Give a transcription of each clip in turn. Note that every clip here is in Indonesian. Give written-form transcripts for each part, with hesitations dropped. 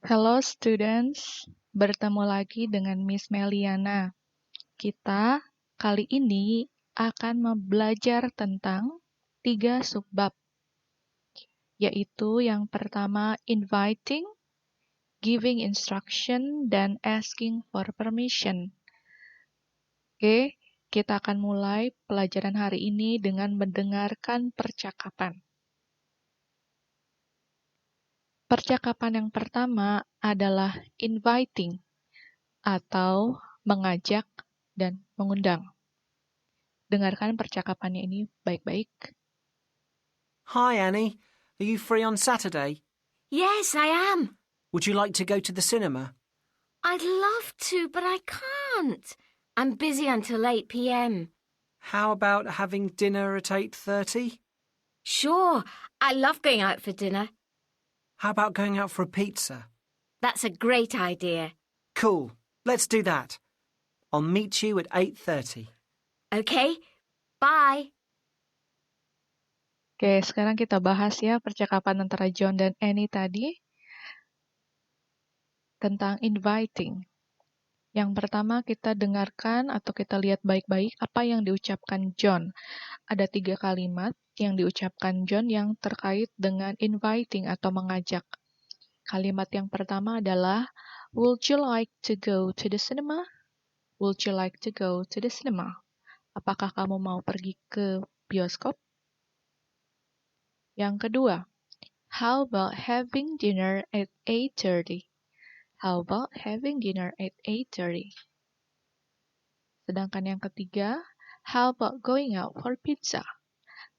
Hello students, bertemu lagi dengan Miss Meliana. Kita kali ini akan belajar tentang 3 subbab, yaitu yang pertama inviting, giving instruction, dan asking for permission. Oke, kita akan mulai pelajaran hari ini dengan mendengarkan percakapan. Percakapan yang pertama adalah inviting atau mengajak dan mengundang. Dengarkan percakapannya ini baik-baik. Hi, Annie. Are you free on Saturday? Yes, I am. Would you like to go to the cinema? I'd love to, but I can't. I'm busy until 8 p.m. How about having dinner at 8:30? Sure, I love going out for dinner. How about going out for a pizza? That's a great idea. Cool. Let's do that. I'll meet you at 8:30. Okay, bye. Oke, sekarang kita bahas ya percakapan antara John dan Annie tadi tentang inviting. Yang pertama kita dengarkan atau kita lihat baik-baik apa yang diucapkan John. Ada 3 kalimat yang diucapkan John yang terkait dengan inviting atau mengajak. Kalimat yang pertama adalah, Would you like to go to the cinema? Would you like to go to the cinema? Apakah kamu mau pergi ke bioskop? Yang kedua, how about having dinner at 8:30? How about having dinner at 8:30? Sedangkan yang ketiga, how about going out for pizza?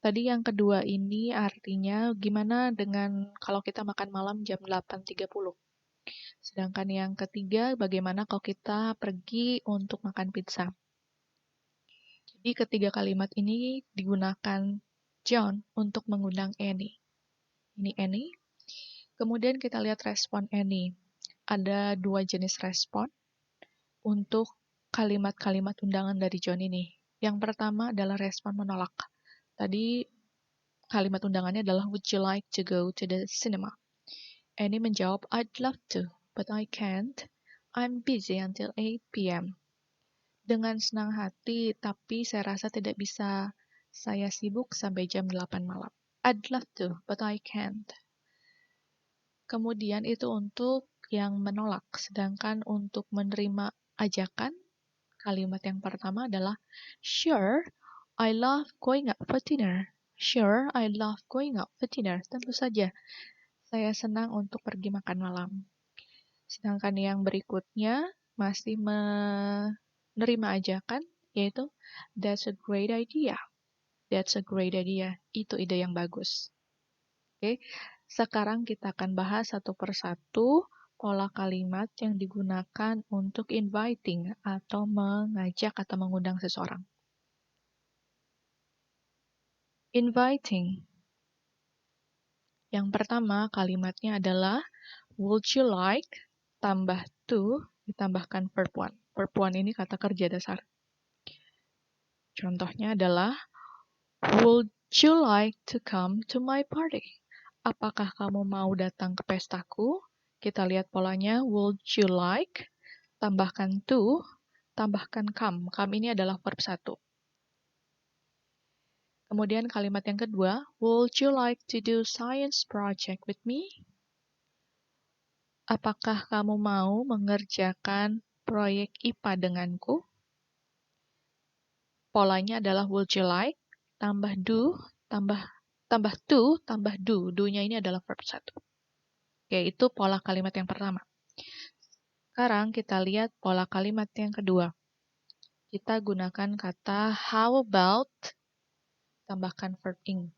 Tadi yang kedua ini artinya gimana dengan kalau kita makan malam jam 8.30. Sedangkan yang ketiga, bagaimana kalau kita pergi untuk makan pizza? Jadi ketiga kalimat ini digunakan John untuk mengundang Annie. Ini Annie. Kemudian kita lihat respon Annie. Ada 2 jenis respon untuk kalimat-kalimat undangan dari John ini. Yang pertama adalah respon menolak. Tadi kalimat undangannya adalah Would you like to go to the cinema? Annie menjawab I'd love to, but I can't. I'm busy until 8 p.m. Dengan senang hati, tapi saya rasa tidak bisa. Saya sibuk sampai jam 8 malam. I'd love to, but I can't. Kemudian itu untuk yang menolak, sedangkan untuk menerima ajakan, kalimat yang pertama adalah Sure, I love going out for dinner. Sure, I love going out for dinner. Tentu saja, saya senang untuk pergi makan malam. Sedangkan yang berikutnya masih menerima ajakan, yaitu That's a great idea. That's a great idea. Itu ide yang bagus. Oke, sekarang kita akan bahas satu persatu pola kalimat yang digunakan untuk inviting atau mengajak atau mengundang seseorang. Inviting. Yang pertama kalimatnya adalah would you like tambah to ditambahkan verb one. Verb one ini kata kerja dasar. Contohnya adalah would you like to come to my party? Apakah kamu mau datang ke pestaku? Kita lihat polanya, would you like, tambahkan to, tambahkan come. Come ini adalah verb 1. Kemudian kalimat yang kedua, would you like to do science project with me? Apakah kamu mau mengerjakan proyek IPA denganku? Polanya adalah would you like, tambah do, tambah to, tambah do. Do-nya ini adalah verb 1. Yaitu pola kalimat yang pertama. Sekarang kita lihat pola kalimat yang kedua. Kita gunakan kata how about, tambahkan verb ing.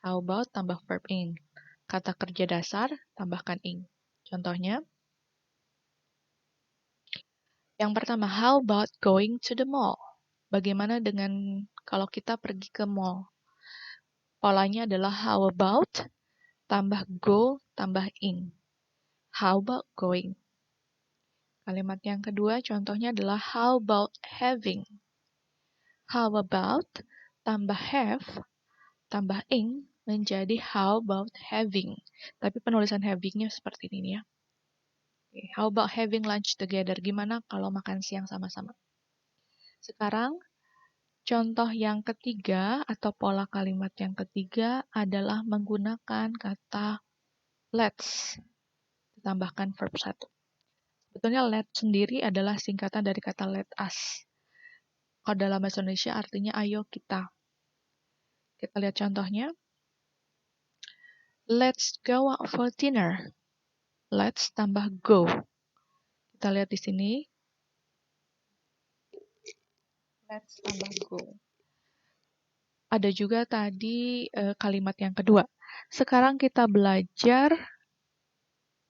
How about, tambah verb ing. Kata kerja dasar, tambahkan ing. Contohnya, yang pertama, how about going to the mall? Bagaimana dengan kalau kita pergi ke mall? Polanya adalah how about, tambah go, tambah ing. How about going? Kalimat yang kedua contohnya adalah how about having. How about, tambah have, tambah ing, menjadi how about having. Tapi penulisan having-nya seperti ini ya. Okay, how about having lunch together? Gimana kalau makan siang sama-sama? Sekarang, contoh yang ketiga atau pola kalimat yang ketiga adalah menggunakan kata let's, ditambahkan verb 1. Sebetulnya let sendiri adalah singkatan dari kata let us. Kalau dalam bahasa Indonesia artinya ayo kita. Kita lihat contohnya. Let's go out for dinner. Let's tambah go. Kita lihat di sini. Let's tambah go. Ada juga tadi kalimat yang kedua. Sekarang kita belajar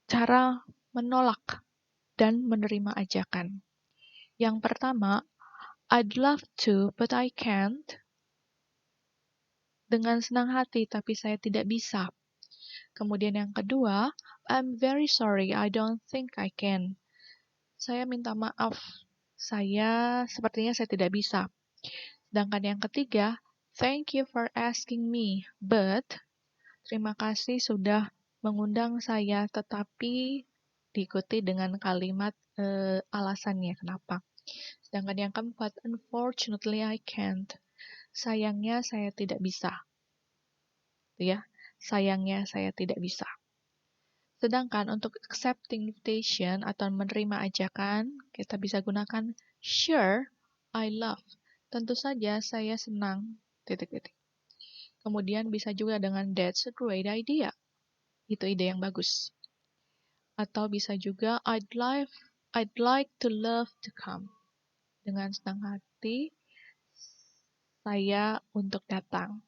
cara menolak dan menerima ajakan. Yang pertama, I'd love to, but I can't. Dengan senang hati, tapi saya tidak bisa. Kemudian yang kedua, I'm very sorry, I don't think I can. Saya minta maaf, sepertinya saya tidak bisa. Sedangkan yang ketiga, thank you for asking me, but terima kasih sudah mengundang saya, tetapi diikuti dengan kalimat alasannya kenapa. Sedangkan yang keempat, unfortunately I can't. Sayangnya saya tidak bisa. Ya, sayangnya saya tidak bisa. Sedangkan untuk accepting invitation atau menerima ajakan, kita bisa gunakan sure, I love. Tentu saja saya senang, titik-titik. Kemudian bisa juga dengan that's a great idea. Itu ide yang bagus. Atau bisa juga I'd like to love to come. Dengan senang hati, saya untuk datang.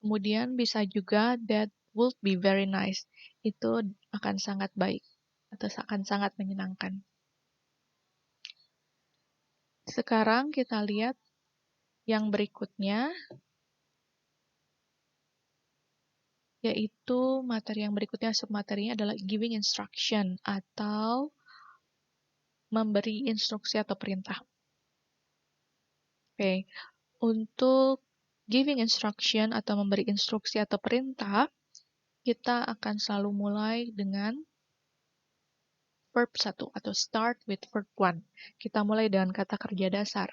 Kemudian bisa juga that would be very nice. Itu akan sangat baik atau akan sangat menyenangkan. Sekarang kita lihat yang berikutnya, yaitu materi yang berikutnya, submaterinya adalah giving instruction atau memberi instruksi atau perintah. Oke, untuk giving instruction atau memberi instruksi atau perintah, kita akan selalu mulai dengan verb 1 atau start with verb 1. Kita mulai dengan kata kerja dasar.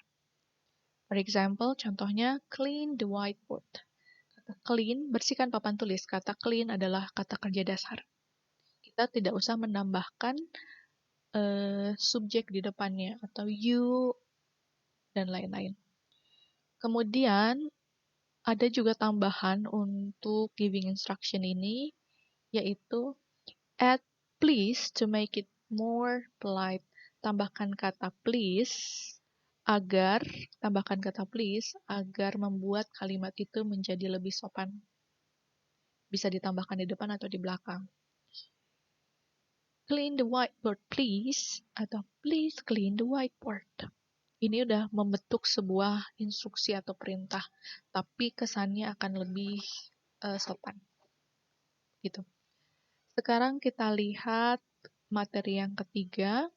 For example, contohnya clean the whiteboard. Kata clean, bersihkan papan tulis. Kata clean adalah kata kerja dasar. Kita tidak usah menambahkan subjek di depannya atau you dan lain-lain. Kemudian ada juga tambahan untuk giving instruction ini, yaitu add please to make it more polite. Tambahkan kata please agar membuat kalimat itu menjadi lebih sopan. Bisa ditambahkan di depan atau di belakang. Clean the whiteboard please, atau please clean the whiteboard. Ini udah membentuk sebuah instruksi atau perintah, tapi kesannya akan lebih sopan. Gitu. Sekarang kita lihat materi yang ketiga,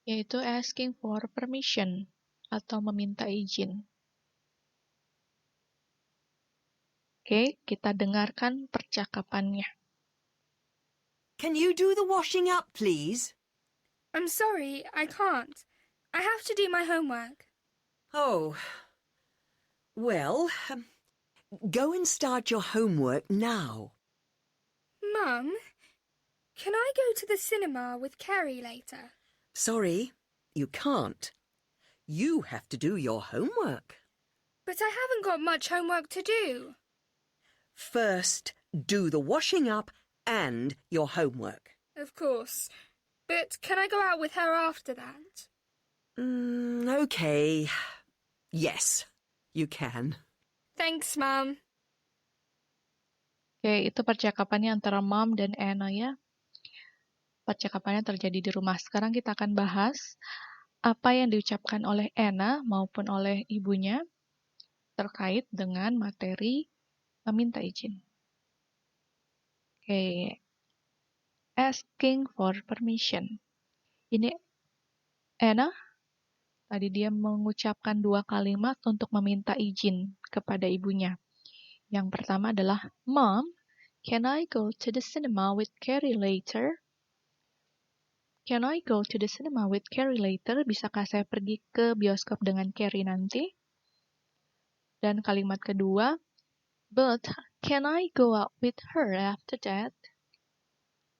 yaitu asking for permission atau meminta izin. Oke, kita dengarkan percakapannya. Can you do the washing up, please? I'm sorry, I can't. I have to do my homework. Oh. Well, go and start your homework now. Mum, can I go to the cinema with Kerry later? Sorry, you can't. You have to do your homework. But I haven't got much homework to do. First, do the washing up and your homework. Of course. But can I go out with her after that? Okay. Yes, you can. Thanks, Mum. Oke, itu percakapannya antara Mom dan Anna ya. Percakapannya terjadi di rumah. Sekarang kita akan bahas apa yang diucapkan oleh Anna maupun oleh ibunya terkait dengan materi meminta izin. Oke, asking for permission. Ini Anna, tadi dia mengucapkan dua kalimat untuk meminta izin kepada ibunya. Yang pertama adalah, Mom, can I go to the cinema with Carrie later? Can I go to the cinema with Carrie later? Bisakah saya pergi ke bioskop dengan Carrie nanti? Dan kalimat kedua, but can I go out with her after that?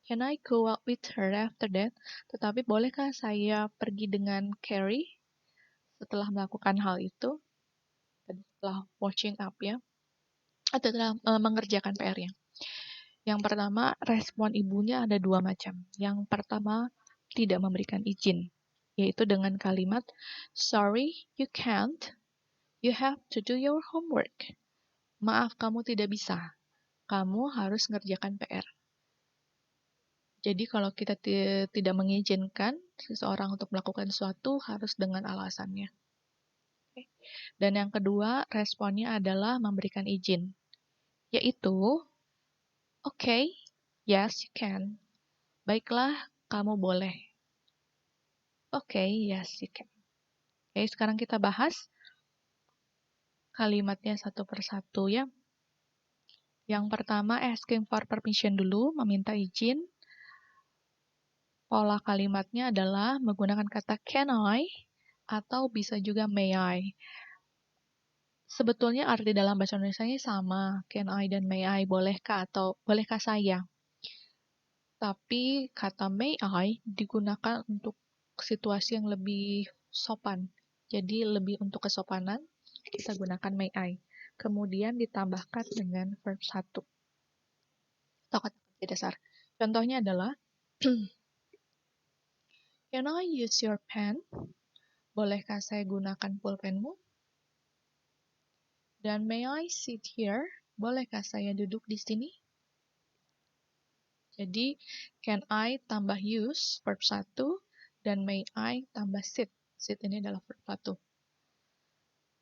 Can I go out with her after that? Tetapi bolehkah saya pergi dengan Carrie setelah melakukan hal itu? Setelah washing up ya? Atau setelah mengerjakan PR-nya. Yang pertama, respon ibunya ada dua macam. Yang pertama, tidak memberikan izin, yaitu dengan kalimat, sorry, you can't. You have to do your homework. Maaf, kamu tidak bisa. Kamu harus ngerjakan PR. Jadi kalau kita tidak mengizinkan seseorang untuk melakukan sesuatu, harus dengan alasannya. Oke. Dan yang kedua, responnya adalah memberikan izin, yaitu, okay, yes, you can. Baiklah, kamu boleh. Okay, yes, you can. Oke, sekarang kita bahas kalimatnya satu persatu ya. Yang pertama, asking for permission dulu, meminta izin. Pola kalimatnya adalah menggunakan kata can I atau bisa juga may I. Sebetulnya arti dalam bahasa Indonesianya sama, can I dan may I, bolehkah atau bolehkah saya. Tapi kata may I digunakan untuk situasi yang lebih sopan. Jadi lebih untuk kesopanan, kita gunakan may I. Kemudian ditambahkan dengan verb 1. Atau kata kerja dasar. Contohnya adalah, can I use your pen? Bolehkah saya gunakan pulpenmu? Dan may I sit here? Bolehkah saya duduk di sini? Jadi, can I tambah use, verb 1, dan may I tambah sit. Sit ini adalah verb 1.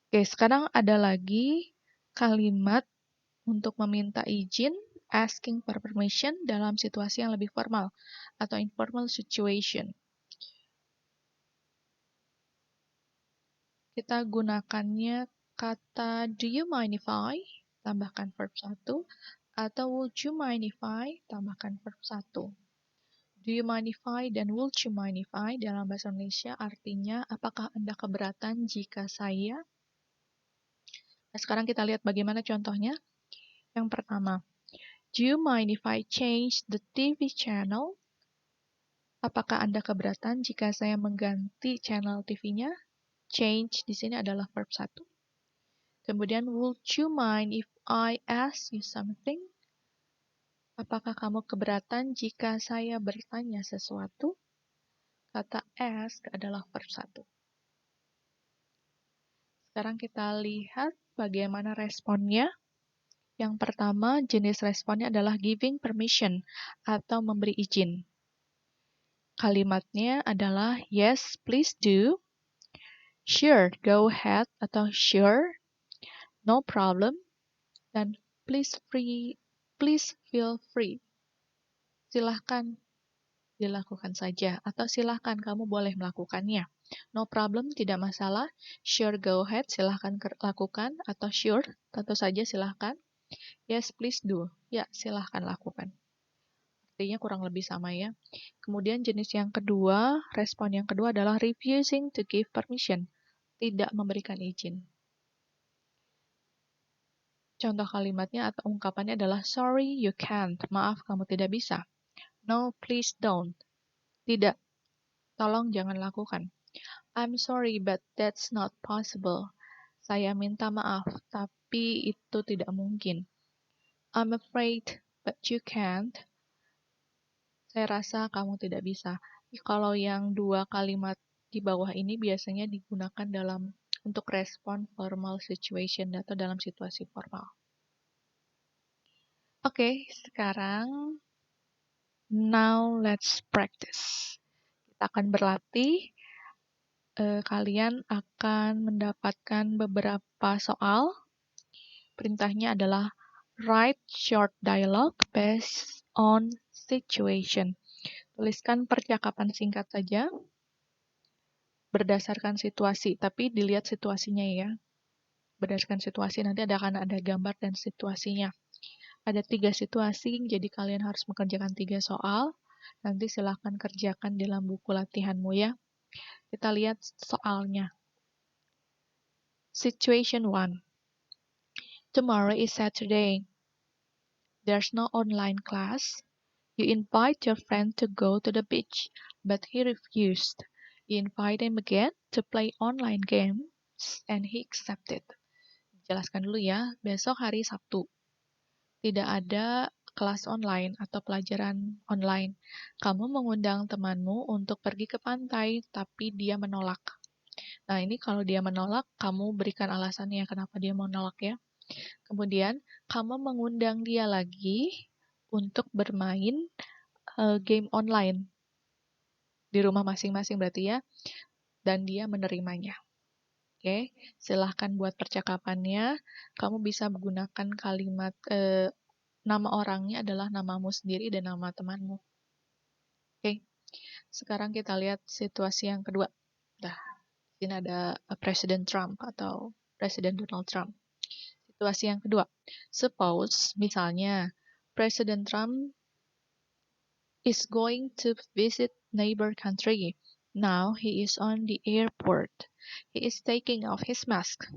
Oke, sekarang ada lagi kalimat untuk meminta izin, asking for permission dalam situasi yang lebih formal, atau informal situation. Kita gunakannya kata do you mind if I, tambahkan verb 1, atau would you mind if I, tambahkan verb 1. Do you mind if I dan would you mind if I dalam bahasa Indonesia artinya apakah Anda keberatan jika saya? Nah, sekarang kita lihat bagaimana contohnya. Yang pertama, do you mind if I change the TV channel? Apakah Anda keberatan jika saya mengganti channel TV-nya? Change di sini adalah verb 1. Kemudian, would you mind if I ask you something? Apakah kamu keberatan jika saya bertanya sesuatu? Kata ask adalah verb 1. Sekarang kita lihat bagaimana responnya. Yang pertama, jenis responnya adalah giving permission atau memberi izin. Kalimatnya adalah yes, please do, sure, go ahead, atau sure, no problem, dan please feel free. Silahkan dilakukan saja, atau silahkan kamu boleh melakukannya. No problem, tidak masalah. Sure, go ahead, silahkan lakukan. Atau sure, tentu saja silahkan. Yes, please do. Ya, silahkan lakukan. Artinya kurang lebih sama ya. Kemudian jenis yang kedua, respon yang kedua adalah refusing to give permission. Tidak memberikan izin. Contoh kalimatnya atau ungkapannya adalah sorry, you can't. Maaf, kamu tidak bisa. No, please don't. Tidak. Tolong jangan lakukan. I'm sorry, but that's not possible. Saya minta maaf, tapi itu tidak mungkin. I'm afraid, but you can't. Saya rasa kamu tidak bisa. Kalau yang dua kalimat di bawah ini biasanya digunakan untuk respon formal situation atau dalam situasi formal. Oke, sekarang now let's practice. Kita akan berlatih. Kalian akan mendapatkan beberapa soal. Perintahnya adalah write short dialogue based on situation. Tuliskan percakapan singkat saja berdasarkan situasi, tapi dilihat situasinya ya. Berdasarkan situasi nanti akan ada gambar dan situasinya. Ada 3 situasi, jadi kalian harus mengerjakan 3 soal. Nanti silahkan kerjakan dalam buku latihanmu ya. Kita lihat soalnya. Situation 1. Tomorrow is Saturday. There's no online class. You invite your friend to go to the beach, but he refused. You invite him again to play online games, and he accepted. Jelaskan dulu ya, besok hari Sabtu. Tidak ada kelas online atau pelajaran online. Kamu mengundang temanmu untuk pergi ke pantai, tapi dia menolak. Nah, ini kalau dia menolak, kamu berikan alasannya kenapa dia menolak ya. Kemudian, kamu mengundang dia lagi untuk bermain game online di rumah masing-masing berarti ya, dan dia menerimanya. Oke, silahkan buat percakapannya. Kamu bisa menggunakan kalimat nama orangnya adalah namamu sendiri dan nama temanmu. Oke, sekarang kita lihat situasi yang kedua. Nah, ini ada Presiden Trump atau Presiden Donald Trump. Situasi yang kedua. Suppose, misalnya, Presiden Trump is going to visit neighbor country. Now he is on the airport. He is taking off his mask.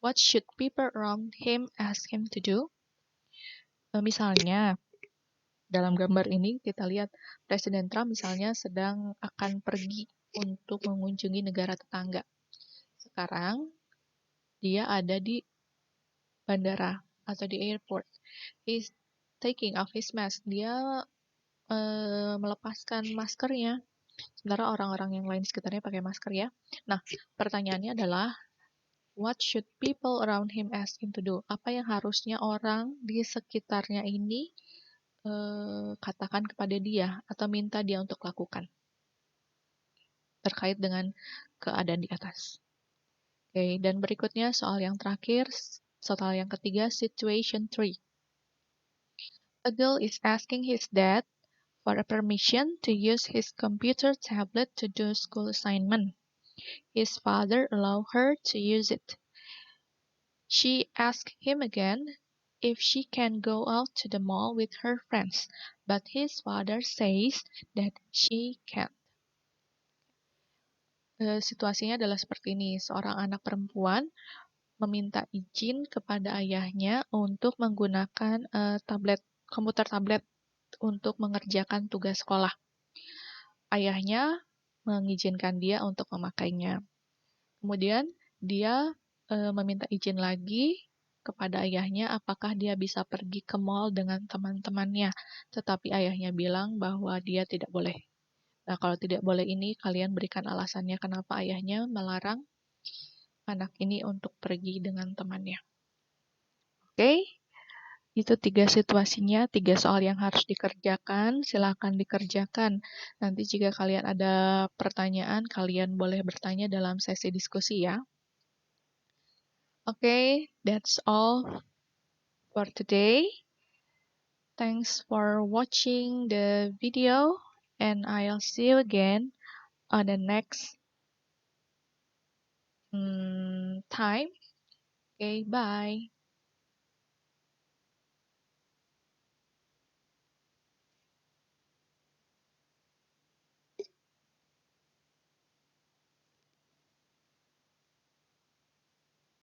What should people around him ask him to do? Misalnya, dalam gambar ini kita lihat Presiden Trump misalnya sedang akan pergi untuk mengunjungi negara tetangga. Sekarang dia ada di bandara atau di airport. He's taking off his mask. Dia melepaskan maskernya. Sementara orang-orang yang lain di sekitarnya pakai masker ya. Nah, pertanyaannya adalah what should people around him ask him to do? Apa yang harusnya orang di sekitarnya ini katakan kepada dia atau minta dia untuk lakukan terkait dengan keadaan di atas. Oke, dan berikutnya soal yang terakhir, soal yang ketiga, situation 3. A girl is asking his dad for a permission to use his computer tablet to do school assignment. His father allowed her to use it. She asked him again if she can go out to the mall with her friends, but his father says that she can't. Situasinya adalah seperti ini. Seorang anak perempuan meminta izin kepada ayahnya untuk menggunakan komputer tablet untuk mengerjakan tugas sekolah. Ayahnya mengizinkan dia untuk memakainya. Kemudian dia meminta izin lagi kepada ayahnya apakah dia bisa pergi ke mall dengan teman-temannya. Tetapi ayahnya bilang bahwa dia tidak boleh. Nah, kalau tidak boleh ini, kalian berikan alasannya kenapa ayahnya melarang anak ini untuk pergi dengan temannya. Oke, itu 3 situasinya, 3 soal yang harus dikerjakan. Silakan dikerjakan. Nanti jika kalian ada pertanyaan, kalian boleh bertanya dalam sesi diskusi ya. Oke, that's all for today. Thanks for watching the video, and I'll see you again on the next time. Okay, bye.